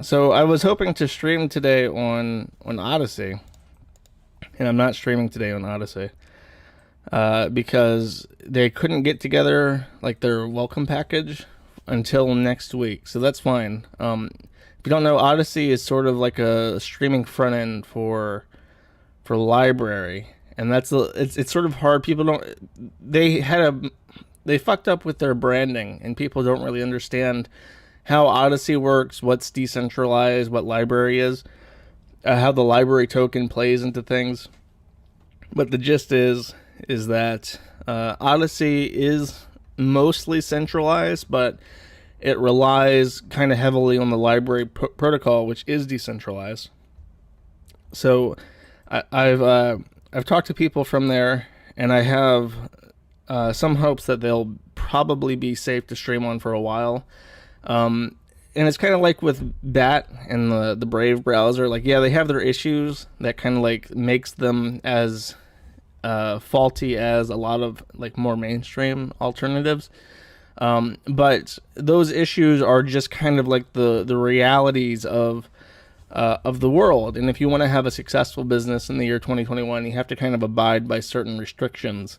So I was hoping to stream today on Odyssey, and I'm not streaming today on Odyssey because they couldn't get together like their welcome package until next week. So that's fine. If you don't know, Odyssey is sort of like a streaming front end for library, and it's sort of hard. People don't they had a they fucked up with their branding, and people don't really understand how Odyssey works, what's decentralized, what library is, how the library token plays into things. But the gist is that Odyssey is mostly centralized, but it relies kind of heavily on the library protocol, which is decentralized. So I've talked to people from there, and I have some hopes that they'll probably be safe to stream on for a while. And it's kind of like with Bat and the Brave browser. Like, yeah, they have their issues that kind of like makes them as faulty as a lot of like more mainstream alternatives. But those issues are just kind of like the realities of the world. And if you want to have a successful business in the year 2021, you have to kind of abide by certain restrictions.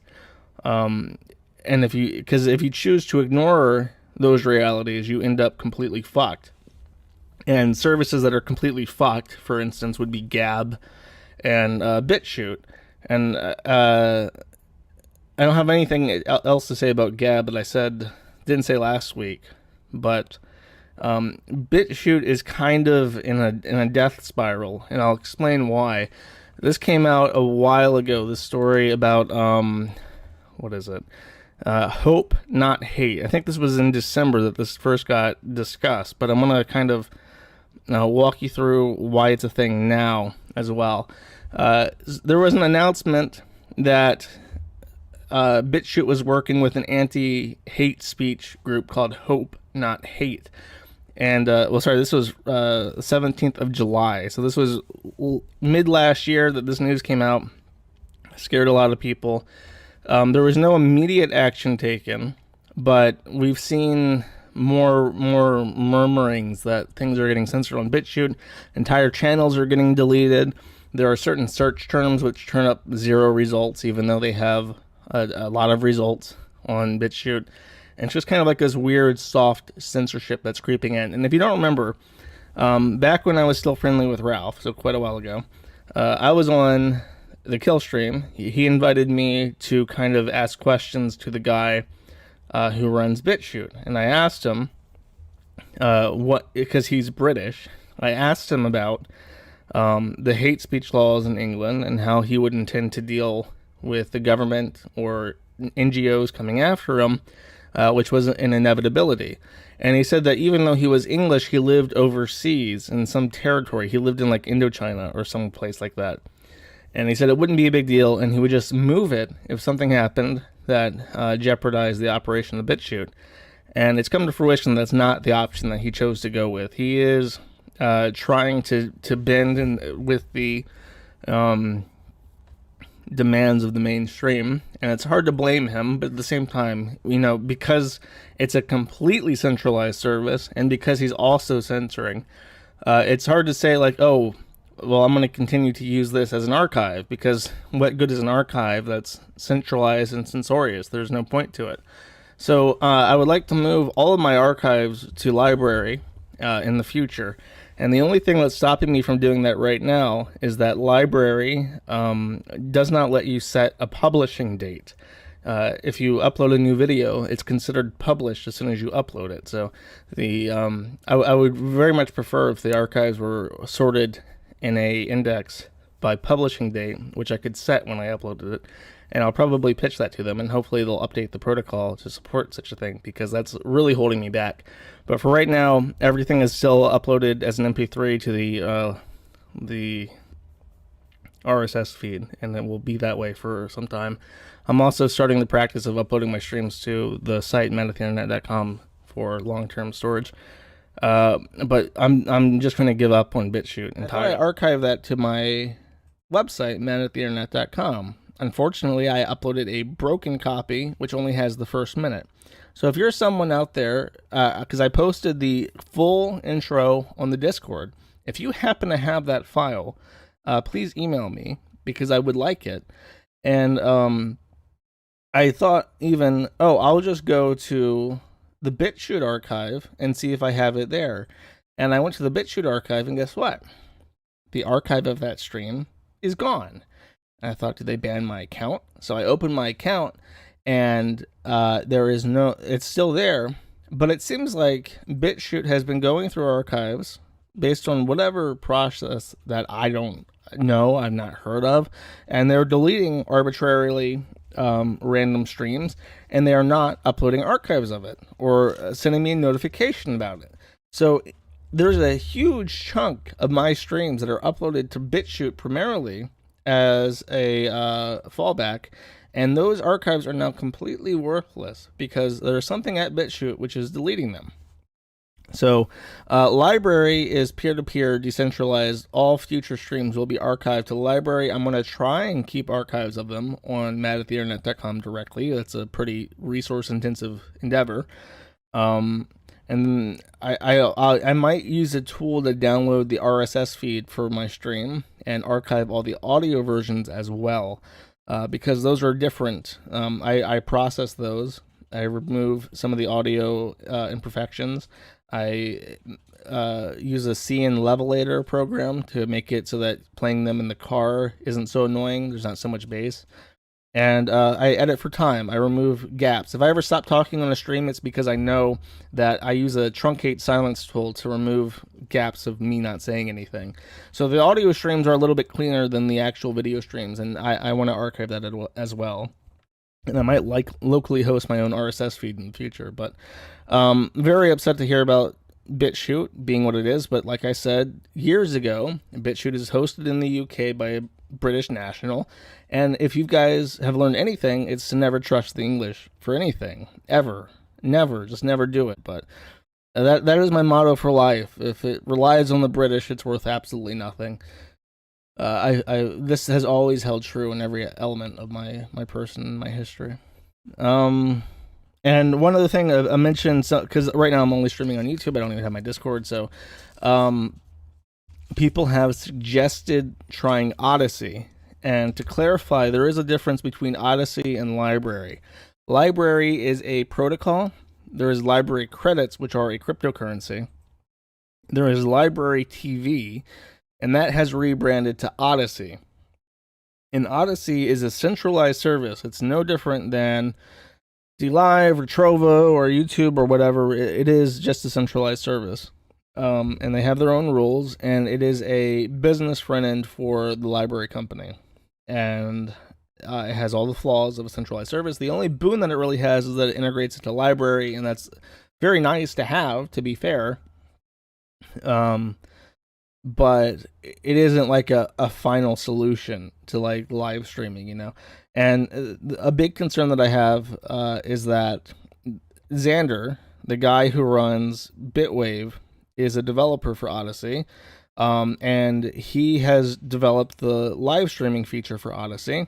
And because if you choose to ignore those realities, you end up completely fucked. And services that are completely fucked, for instance, would be Gab and Bitchute. And I don't have anything else to say about Gab that I didn't say last week. But Bitchute is kind of in a death spiral, and I'll explain why. This came out a while ago. This story about what is it? Hope, not hate. I think this was in December that this first got discussed, but I'm going to kind of walk you through why it's a thing now as well. There was an announcement that Bitchute was working with an anti-hate speech group called Hope, not hate. And, this was 17th of July. So this was mid last year that this news came out. Scared a lot of people. There was no immediate action taken, but we've seen more murmurings that things are getting censored on Bitchute. Entire channels are getting deleted. There are certain search terms which turn up 0 results, even though they have a lot of results on Bitchute. And it's just kind of like this weird, soft censorship that's creeping in. And if you don't remember, back when I was still friendly with Ralph, so quite a while ago, I was on the kill stream. He invited me to kind of ask questions to the guy who runs Bitchute. And I asked him, because he's British, I asked him about the hate speech laws in England and how he would intend to deal with the government or NGOs coming after him, which was an inevitability. And he said that even though he was English, he lived overseas in some territory. He lived in like Indochina or some place like that. And he said it wouldn't be a big deal, and he would just move it if something happened that jeopardized the operation of Bitchute. And it's come to fruition that's not the option that he chose to go with. He is trying to bend with the demands of the mainstream, and it's hard to blame him. But at the same time, because it's a completely centralized service, and because he's also censoring, it's hard to say like, oh, well, I'm going to continue to use this as an archive, because what good is an archive that's centralized and censorious? There's no point to it. So I would like to move all of my archives to library in the future. And the only thing that's stopping me from doing that right now is that library does not let you set a publishing date. If you upload a new video, it's considered published as soon as you upload it. So I would very much prefer if the archives were sorted in a index by publishing date, which I could set when I uploaded it. And I'll probably pitch that to them, and hopefully they'll update the protocol to support such a thing, because that's really holding me back. But for right now, everything is still uploaded as an MP3 to the RSS feed, and it will be that way for some time. I'm also starting the practice of uploading my streams to the site manattheinternet.com for long-term storage. But I'm just going to give up on Bitchute entirely. I archive that to my website, manattheinternet.com. Unfortunately, I uploaded a broken copy, which only has the first minute. So if you're someone out there, because I posted the full intro on the Discord, if you happen to have that file, please email me because I would like it. And I thought even, I'll just go to the Bitchute archive and see if I have it there. And I went to the Bitchute archive, and guess what? The archive of that stream is gone. And I thought, did they ban my account? So I opened my account, and there is no, it's still there, but it seems like Bitchute has been going through archives based on whatever process that I don't know, I've not heard of, and they're deleting arbitrarily random streams, and they are not uploading archives of it or sending me a notification about it. So there's a huge chunk of my streams that are uploaded to Bitchute primarily as a fallback, and those archives are now completely worthless because there's something at Bitchute which is deleting them. So library is peer-to-peer decentralized. All future streams will be archived to the library. I'm going to try and keep archives of them on madattheinternet.com directly. That's a pretty resource-intensive endeavor. And I might use a tool to download the RSS feed for my stream and archive all the audio versions as well, because those are different. I process those. I remove some of the audio imperfections. I use a CN levelator program to make it so that playing them in the car isn't so annoying. There's not so much bass. And I edit for time. I remove gaps. If I ever stop talking on a stream, it's because I know that I use a truncate silence tool to remove gaps of me not saying anything. So the audio streams are a little bit cleaner than the actual video streams, and I want to archive that as well. And I might locally host my own RSS feed in the future. But very upset to hear about Bitchute being what it is. But like I said years ago, Bitchute is hosted in the UK by a British national. And if you guys have learned anything, it's to never trust the English for anything. Ever. Never. Just never do it. But that is my motto for life. If it relies on the British, it's worth absolutely nothing. This has always held true in every element of my person and my history. And one other thing I mentioned, because right now I'm only streaming on YouTube, I don't even have my Discord, so people have suggested trying Odysee. And to clarify, there is a difference between Odysee and library. Library is a protocol. There is library credits, which are a cryptocurrency. There is library TV, and that has rebranded to Odysee. And Odysee is a centralized service. It's no different than DLive or Trovo or YouTube or whatever. It is just a centralized service. And they have their own rules, and it is a business front end for the library company. And it has all the flaws of a centralized service. The only boon that it really has is that it integrates into library, and that's very nice to have, to be fair. But it isn't like a final solution to like live streaming, you know. And a big concern that I have is that Xander, the guy who runs Bitwave, is a developer for Odysee, and he has developed the live streaming feature for Odysee.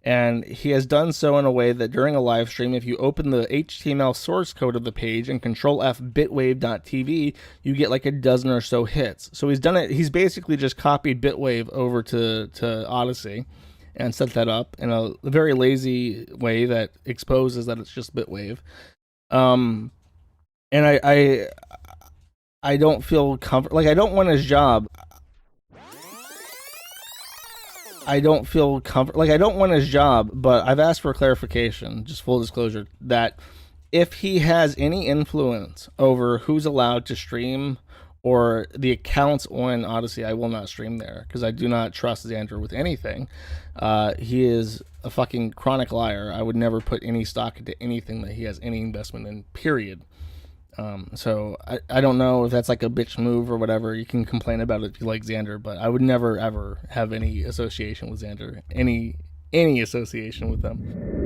And he has done so in a way that during a live stream, if you open the HTML source code of the page and Control F bitwave.tv, you get like a dozen or so hits. So he's done it. He's basically just copied Bitwave over to Odysee and set that up in a very lazy way that exposes that it's just Bitwave. And I don't feel comfort. Like, I don't want his job. I don't feel comfort. Like, I don't want his job, but I've asked for clarification, just full disclosure, that if he has any influence over who's allowed to stream or the accounts on Odysee, I will not stream there because I do not trust Xander with anything. He is a fucking chronic liar. I would never put any stock into anything that he has any investment in, period. So I don't know if that's like a bitch move or whatever. You can complain about it if you like Xander, but I would never ever have any association with Xander, any association with them.